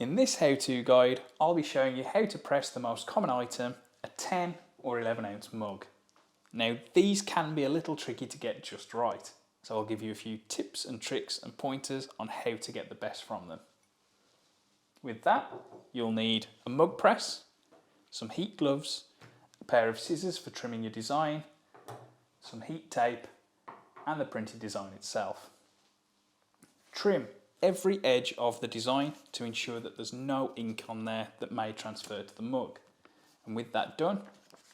In this how-to guide, I'll be showing you how to press the most common item, a 10 or 11 ounce mug. Now these can be a little tricky to get just right, so I'll give you a few tips and tricks and pointers on how to get the best from them. With that, you'll need a mug press, some heat gloves, a pair of scissors for trimming your design, some heat tape, and the printed design itself. Trim every edge of the design to ensure that there's no ink on there that may transfer to the mug. And with that done,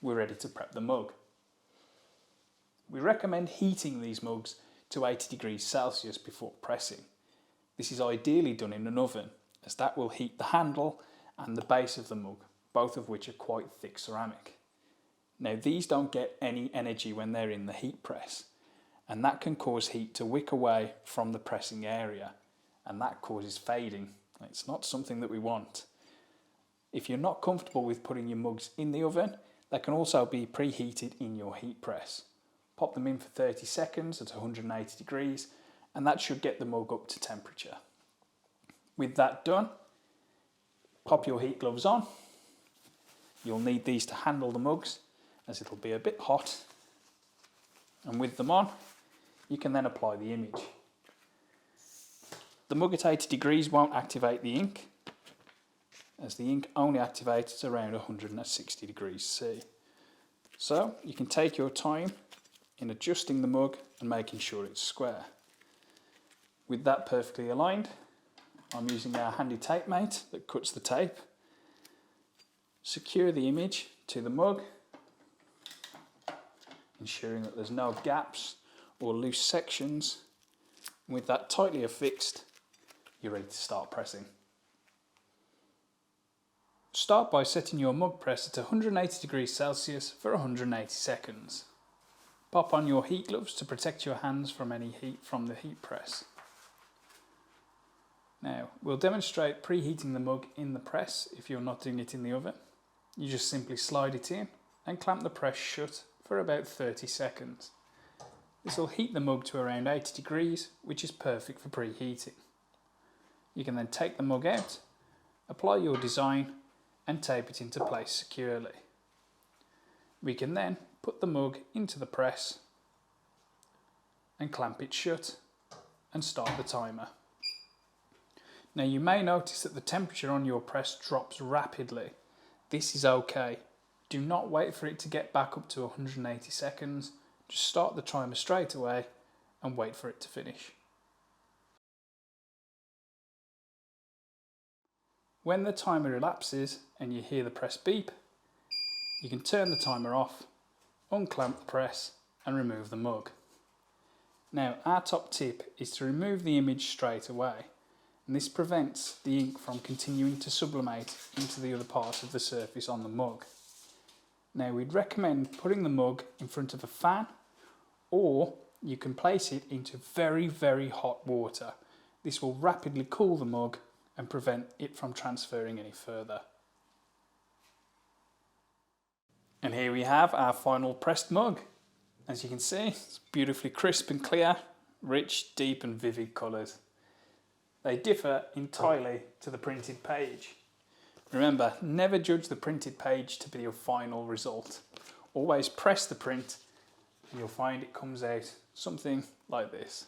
we're ready to prep the mug. We recommend heating these mugs to 80 degrees Celsius before pressing. This is ideally done in an oven, as that will heat the handle and the base of the mug, both of which are quite thick ceramic. Now these don't get any energy when they're in the heat press, and that can cause heat to wick away from the pressing area, and that causes fading. It's not something that we want. If you're not comfortable with putting your mugs in the oven, they can also be preheated in your heat press. Pop them in for 30 seconds at 180 degrees, and that should get the mug up to temperature. With that done, pop your heat gloves on. You'll need these to handle the mugs, as it'll be a bit hot. And with them on, you can then apply the image. The mug at 80 degrees won't activate the ink, as the ink only activates around 160 degrees C. So you can take your time in adjusting the mug and making sure it's square. With that perfectly aligned, I'm using our handy tape mate that cuts the tape. Secure the image to the mug, ensuring that there's no gaps or loose sections. With that tightly affixed, you're ready to start pressing. Start by setting your mug press at 180 degrees Celsius for 180 seconds. Pop on your heat gloves to protect your hands from any heat from the heat press. Now, we'll demonstrate preheating the mug in the press if you're not doing it in the oven. You just simply slide it in and clamp the press shut for about 30 seconds. This will heat the mug to around 80 degrees, which is perfect for preheating. You can then take the mug out, apply your design and tape it into place securely. We can then put the mug into the press and clamp it shut and start the timer. Now you may notice that the temperature on your press drops rapidly. This is okay. Do not wait for it to get back up to 180 seconds. Just start the timer straight away and wait for it to finish. When the timer elapses and you hear the press beep, you can turn the timer off, unclamp the press and remove the mug. Now our top tip is to remove the image straight away, and this prevents the ink from continuing to sublimate into the other part of the surface on the mug. Now we'd recommend putting the mug in front of a fan, or you can place it into very, very hot water. This will rapidly cool the mug and prevent it from transferring any further. And here we have our final pressed mug. As you can see, it's beautifully crisp and clear, rich, deep and vivid colours. They differ entirely to the printed page. Remember, never judge the printed page to be your final result. Always press the print and you'll find it comes out something like this.